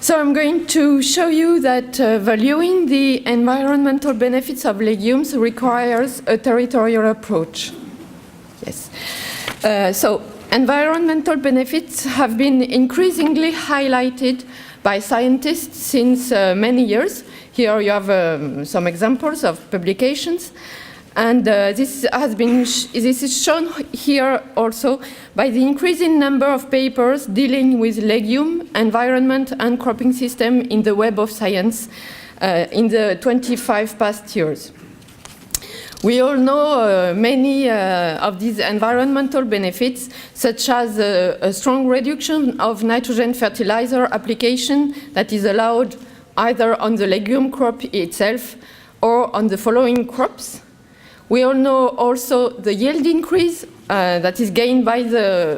So I'm going to show you that valuing the environmental benefits of legumes requires a territorial approach. Yes. So environmental benefits have been increasingly highlighted by scientists since many years. Here you have some examples of publications. And this is shown here also by the increasing number of papers dealing with legume, environment, and cropping system in the web of science in the 25 past years. We all know many of these environmental benefits, such as a strong reduction of nitrogen fertilizer application that is allowed either on the legume crop itself or on the following crops. We all know also the yield increase that is gained by a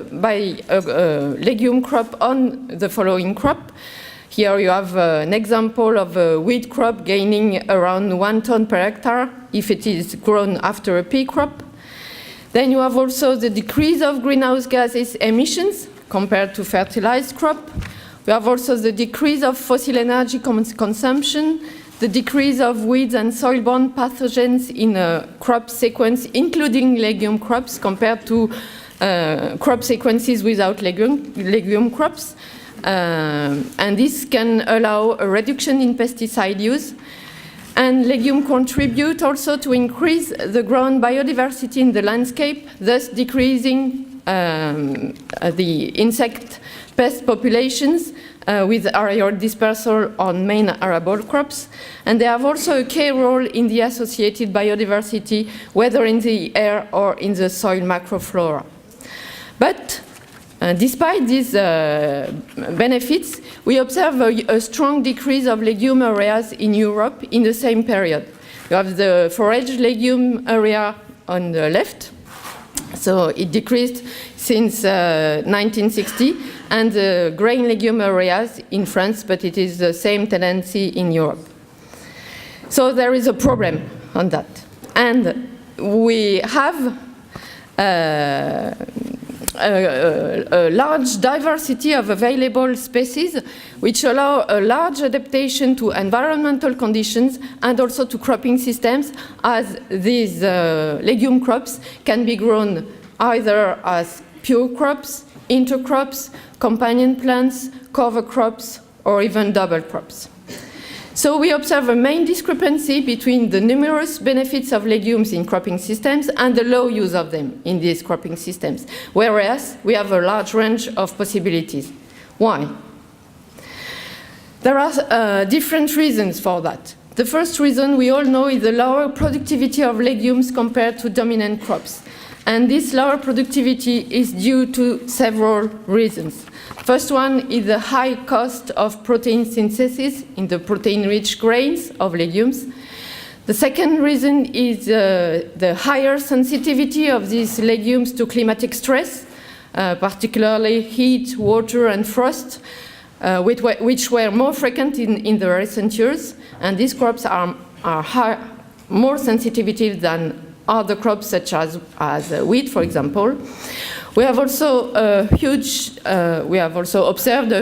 legume crop on the following crop. Here you have an example of a wheat crop gaining around 1 ton per hectare if it is grown after a pea crop. Then you have also the decrease of greenhouse gases emissions compared to fertilized crop. We have also the decrease of fossil energy consumption, the decrease of weeds and soil-borne pathogens in a crop sequence, including legume crops, compared to crop sequences without legume crops. And this can allow a reduction in pesticide use. And legume contribute also to increase the ground biodiversity in the landscape, thus decreasing the insect pest populations with aerial dispersal on main arable crops. And they have also a key role in the associated biodiversity, whether in the air or in the soil macroflora. But despite these benefits, we observe a strong decrease of legume areas in Europe in the same period. You have the forage legume area on the left. So it decreased since 1960, and the grain legume areas in France, but it is the same tendency in Europe. So there is a problem on that. And we have a large diversity of available species which allow a large adaptation to environmental conditions and also to cropping systems, as these legume crops can be grown either as pure crops, intercrops, companion plants, cover crops, or even double crops. So we observe a main discrepancy between the numerous benefits of legumes in cropping systems and the low use of them in these cropping systems, whereas we have a large range of possibilities. Why? There are different reasons for that. The first reason we all know is the lower productivity of legumes compared to dominant crops. And this lower productivity is due to several reasons. First one is the high cost of protein synthesis in the protein-rich grains of legumes. The second reason is the higher sensitivity of these legumes to climatic stress, particularly heat, water, and frost, which were more frequent in the recent years. And these crops are more sensitive than other crops such as wheat, for example. We have also observed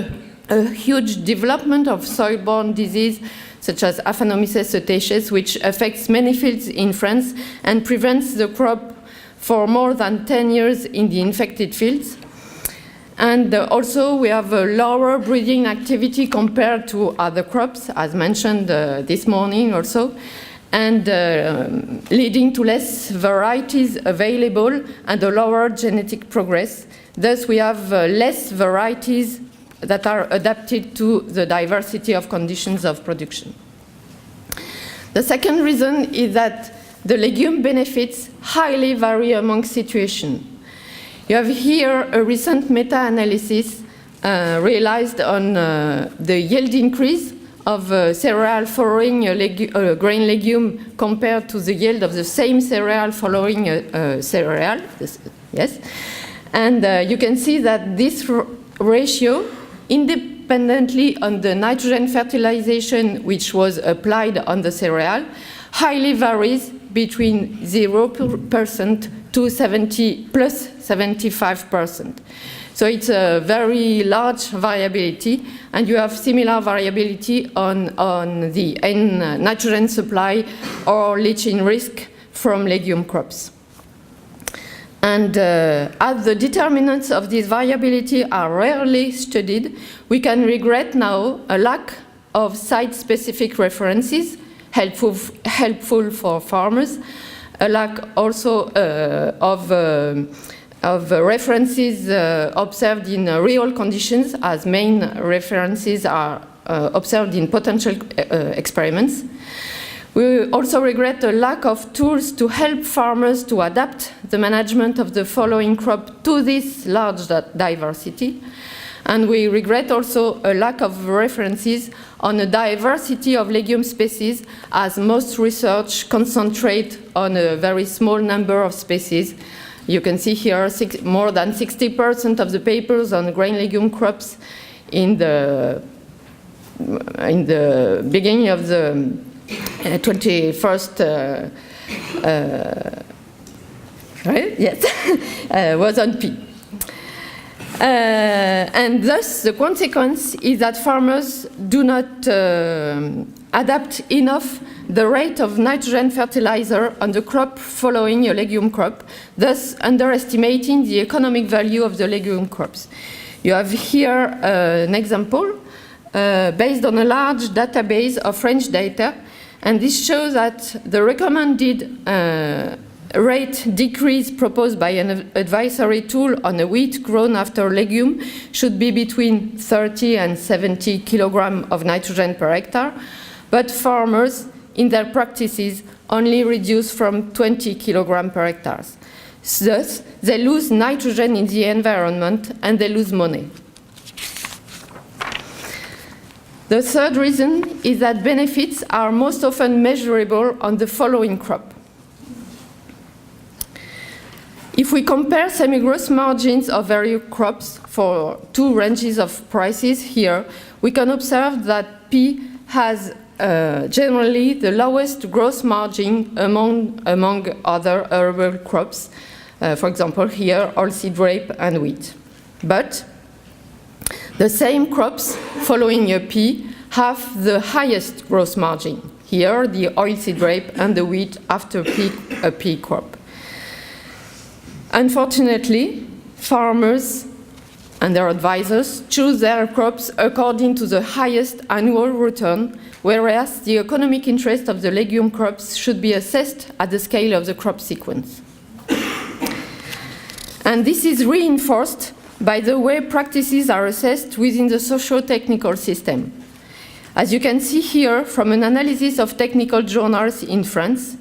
a huge development of soil-borne disease such as Aphanomyces cetaceus, which affects many fields in France and prevents the crop for more than 10 years in the infected fields. And also we have a lower breeding activity compared to other crops, as mentioned this morning also, and leading to less varieties available and a lower genetic progress. Thus, we have less varieties that are adapted to the diversity of conditions of production. The second reason is that the legume benefits highly vary among situations. You have here a recent meta-analysis realized on the yield increase of cereal following a grain legume compared to the yield of the same cereal following a cereal. Yes. And you can see that this ratio, independently on the nitrogen fertilization which was applied on the cereal, highly varies between 0% to plus 75%. So it's a very large variability, and you have similar variability on the nitrogen supply or leaching risk from legume crops. And as the determinants of this variability are rarely studied, we can regret now a lack of site-specific references, helpful for farmers, a lack also of references observed in real conditions, as main references are observed in potential experiments. We also regret a lack of tools to help farmers to adapt the management of the following crop to this large diversity. And we regret also a lack of references on a diversity of legume species, as most research concentrate on a very small number of species. You can see here more than 60% of the papers on grain legume crops in the beginning of the 21st right? Yes, was on pea. And thus the consequence is that farmers do not adapt enough the rate of nitrogen fertilizer on the crop following a legume crop, thus underestimating the economic value of the legume crops. You have here an example based on a large database of French data, and this shows that the recommended rate decrease proposed by an advisory tool on a wheat grown after legume should be between 30 and 70 kilograms of nitrogen per hectare, but farmers in their practices only reduce from 20 kilograms per hectare. Thus, they lose nitrogen in the environment and they lose money. The third reason is that benefits are most often measurable on the following crop. If we compare semi-gross margins of various crops for two ranges of prices here, we can observe that pea has generally the lowest gross margin among other herbal crops, for example here oilseed rape and wheat. But the same crops following a pea have the highest gross margin. Here the oilseed rape and the wheat after a pea crop. Unfortunately, farmers and their advisors choose their crops according to the highest annual return, whereas the economic interest of the legume crops should be assessed at the scale of the crop sequence. And this is reinforced by the way practices are assessed within the socio-technical system. As you can see here from an analysis of technical journals in France,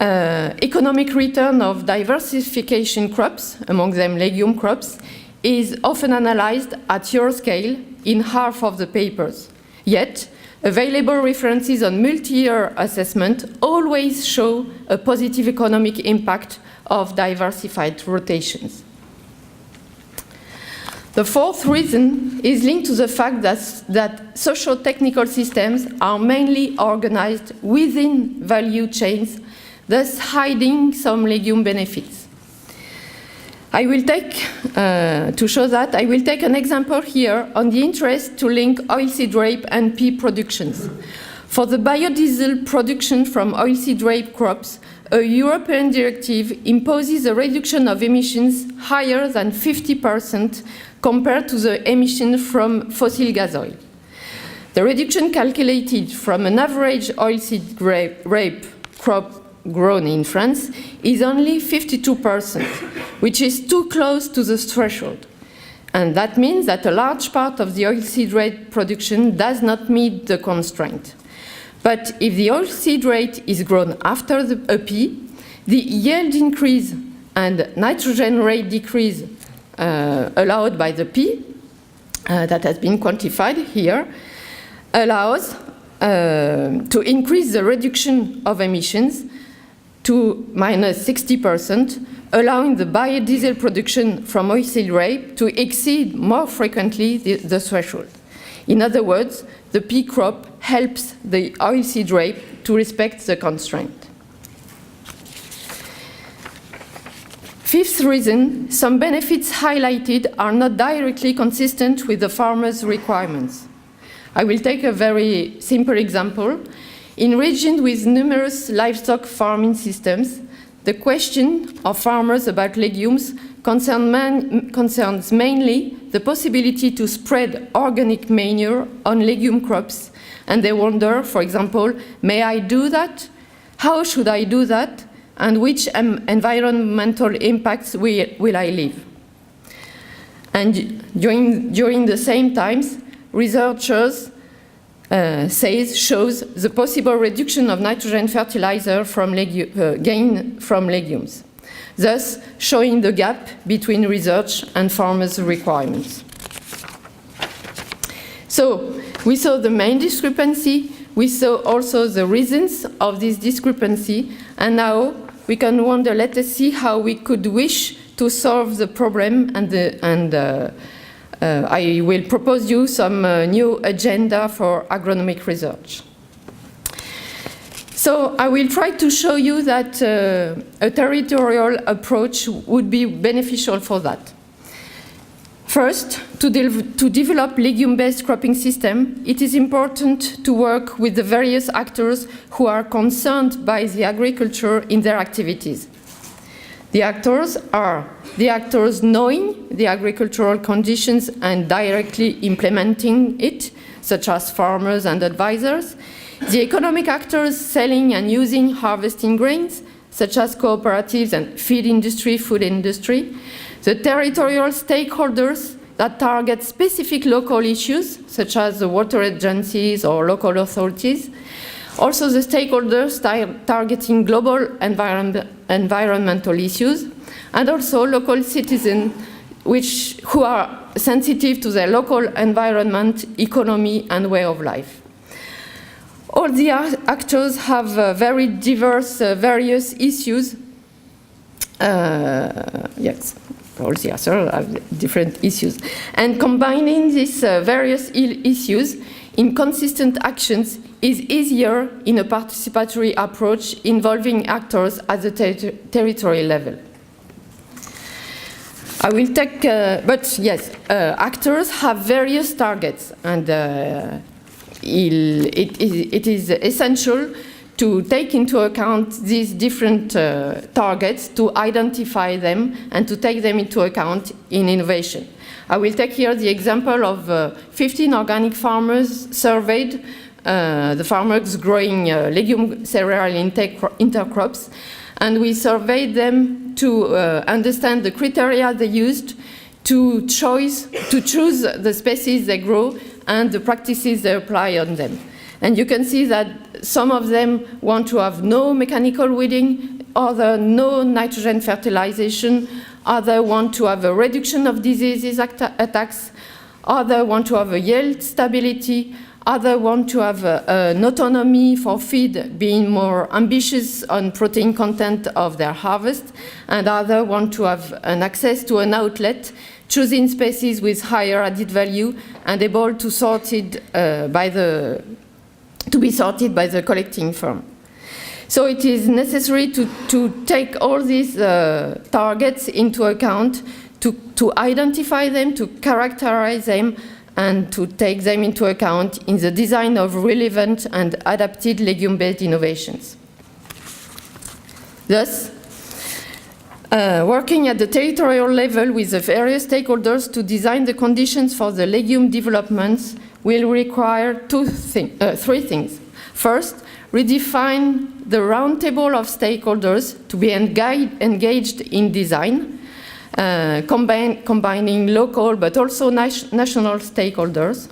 economic return of diversification crops, among them legume crops, is often analyzed at your scale in half of the papers. Yet, available references on multi-year assessment always show a positive economic impact of diversified rotations. The fourth reason is linked to the fact that socio-technical systems are mainly organized within value chains, thus hiding some legume benefits. I will take, to show that, I will take an example here on the interest to link oilseed rape and pea productions. For the biodiesel production from oilseed rape crops, a European directive imposes a reduction of emissions higher than 50% compared to the emissions from fossil gas oil. The reduction calculated from an average oilseed rape crop grown in France is only 52%, which is too close to the threshold. And that means that a large part of the oilseed rape production does not meet the constraint. But if the oilseed rate is grown after a pea, the yield increase and nitrogen rate decrease allowed by the pea, that has been quantified here, allows to increase the reduction of emissions to minus 60%, allowing the biodiesel production from oilseed rape to exceed more frequently the threshold. In other words, the pea crop helps the oilseed rape to respect the constraint. Fifth reason, some benefits highlighted are not directly consistent with the farmer's requirements. I will take a very simple example. In regions with numerous livestock farming systems, the question of farmers about legumes concerns mainly the possibility to spread organic manure on legume crops, and they wonder, for example, may I do that? How should I do that? And which environmental impacts will I leave? And during the same times, researchers shows the possible reduction of nitrogen fertilizer from gain from legumes, thus showing the gap between research and farmers' requirements. So we saw the main discrepancy, we saw also the reasons of this discrepancy, and now we can wonder, let us see how we could wish to solve the problem, and I will propose you some new agenda for agronomic research. So I will try to show you that a territorial approach would be beneficial for that. First, to develop legume-based cropping system, it is important to work with the various actors who are concerned by the agriculture in their activities. The actors are the actors knowing the agricultural conditions and directly implementing it, such as farmers and advisors, the economic actors selling and using harvesting grains, such as cooperatives and feed industry, food industry, the territorial stakeholders that target specific local issues, such as the water agencies or local authorities, also the stakeholders targeting global environmental issues, and also local citizens who are sensitive to their local environment, economy, and way of life. All the actors have very diverse, various issues. Yes, all the actors have different issues. And combining these various issues in consistent actions is easier in a participatory approach involving actors at the territorial level. I will take, but yes, actors have various targets, and it is essential to take into account these different targets, to identify them, and to take them into account in innovation. I will take here the example of 15 organic farmers surveyed, the farmers growing legume cereal intercrops, and we surveyed them to understand the criteria they used to choose the species they grow and the practices they apply on them. And you can see that some of them want to have no mechanical weeding, others no nitrogen fertilization, others want to have a reduction of diseases attacks, others want to have a yield stability, others want to have an autonomy for feed, being more ambitious on protein content of their harvest, and others want to have an access to an outlet, choosing species with higher added value and able to be sorted by the collecting firm. So it is necessary to take all these targets into account, to identify them, to characterize them, and to take them into account in the design of relevant and adapted legume-based innovations. Thus, working at the territorial level with the various stakeholders to design the conditions for the legume developments will require three things. First, redefine the roundtable of stakeholders to be engaged in design, combining local but also national stakeholders.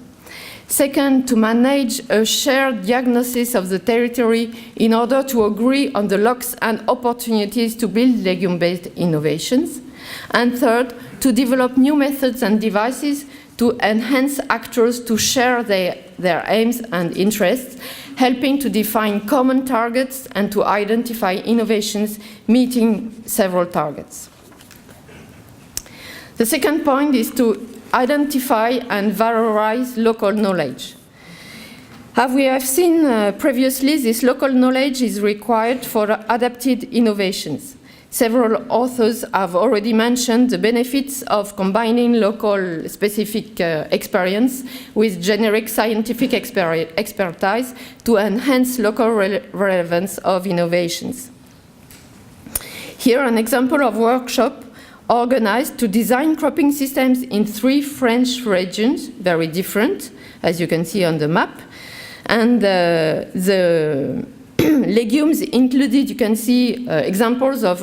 Second, to manage a shared diagnosis of the territory in order to agree on the locks and opportunities to build legume-based innovations. And third, to develop new methods and devices to enhance actors to share their aims and interests, helping to define common targets and to identify innovations meeting several targets. The second point is to identify and valorize local knowledge. As we have seen previously, this local knowledge is required for adapted innovations. Several authors have already mentioned the benefits of combining local specific experience with generic scientific expertise to enhance local relevance of innovations. Here, an example of workshop organized to design cropping systems in 3 French regions, very different, as you can see on the map. And the legumes included, you can see examples of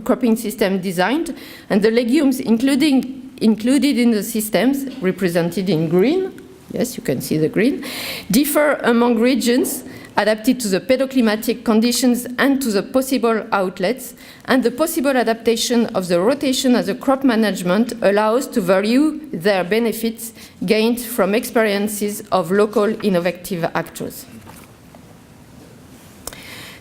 cropping system designed, and the legumes included in the systems, represented in green, yes, you can see the green, differ among regions, adapted to the pedoclimatic conditions and to the possible outlets, and the possible adaptation of the rotation as a crop management allows to value their benefits gained from experiences of local innovative actors.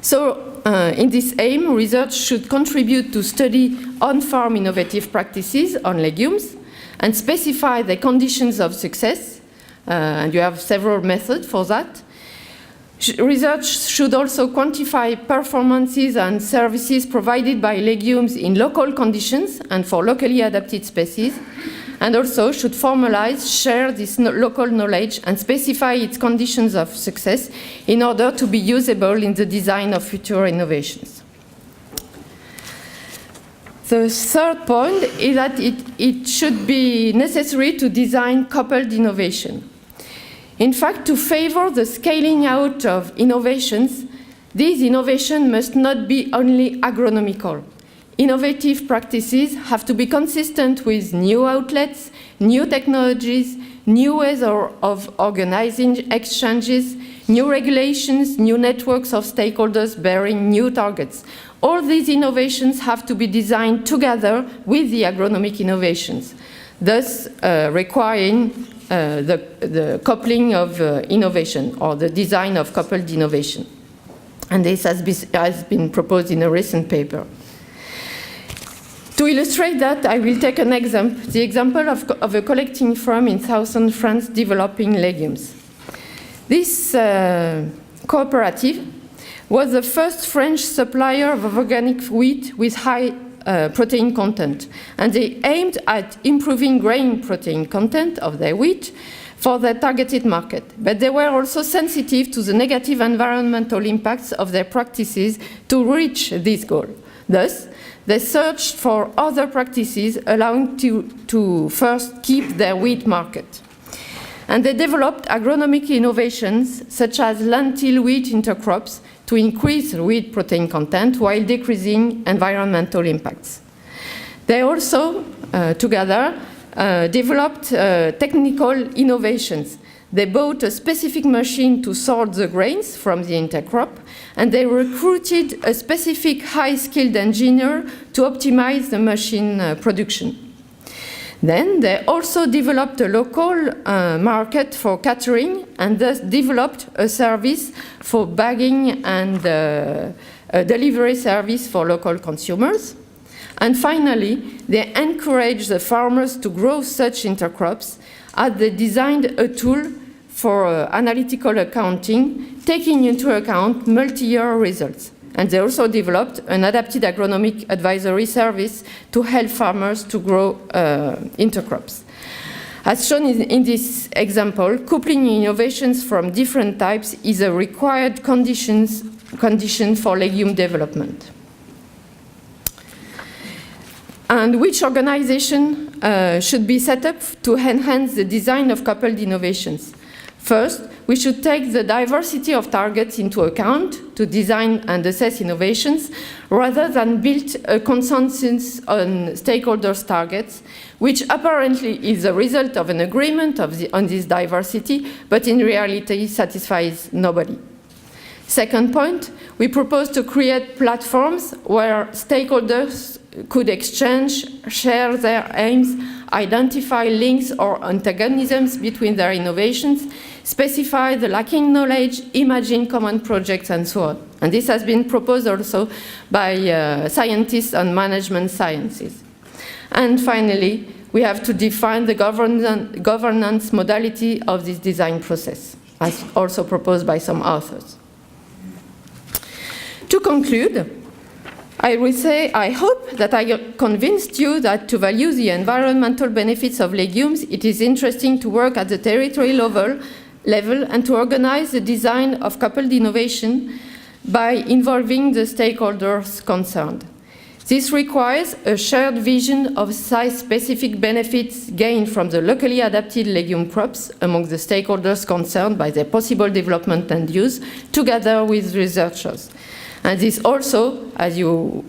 So, in this aim, research should contribute to study on-farm innovative practices on legumes and specify the conditions of success, and you have several methods for that. Research should also quantify performances and services provided by legumes in local conditions and for locally adapted species, and also should formalize, share this local knowledge and specify its conditions of success in order to be usable in the design of future innovations. The third point is that it should be necessary to design coupled innovation. In fact, to favor the scaling out of innovations, these innovations must not be only agronomical. Innovative practices have to be consistent with new outlets, new technologies, new ways of organizing exchanges, new regulations, new networks of stakeholders bearing new targets. All these innovations have to be designed together with the agronomic innovations, thus requiring the coupling of innovation, or the design of coupled innovation. And this has been proposed in a recent paper. To illustrate that, I will take an example, the example of a collecting firm in southern France developing legumes. This cooperative was the first French supplier of organic wheat with high protein content, and they aimed at improving grain protein content of their wheat for their targeted market. But they were also sensitive to the negative environmental impacts of their practices to reach this goal. Thus, they searched for other practices allowing to first keep their wheat market. And they developed agronomic innovations such as lentil wheat intercrops to increase wheat protein content while decreasing environmental impacts. They also, together, developed technical innovations. They bought a specific machine to sort the grains from the intercrop, and they recruited a specific high-skilled engineer to optimize the machine production. Then they also developed a local market for catering, and thus developed a service for bagging and a delivery service for local consumers. And finally, they encouraged the farmers to grow such intercrops as they designed a tool for analytical accounting, taking into account multi-year results. And they also developed an adapted agronomic advisory service to help farmers to grow intercrops. As shown in this example, coupling innovations from different types is a required condition for legume development. And which organization should be set up to enhance the design of coupled innovations? First, we should take the diversity of targets into account to design and assess innovations, rather than build a consensus on stakeholders' targets, which apparently is a result of an agreement on this diversity, but in reality satisfies nobody. Second point, we propose to create platforms where stakeholders could exchange, share their aims, identify links or antagonisms between their innovations, specify the lacking knowledge, imagine common projects, and so on. And this has been proposed also by scientists on management sciences. And finally, we have to define the governance modality of this design process, as also proposed by some authors. To conclude, I will say, I hope that I convinced you that to value the environmental benefits of legumes, it is interesting to work at the territorial level and to organize the design of coupled innovation by involving the stakeholders concerned. This requires a shared vision of site-specific benefits gained from the locally adapted legume crops among the stakeholders concerned by their possible development and use, together with researchers. And this also, as you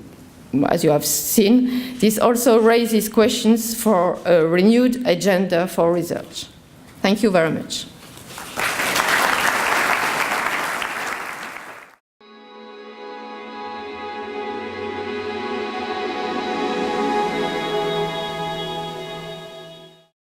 have seen, this also raises questions for a renewed agenda for research. Thank you very much.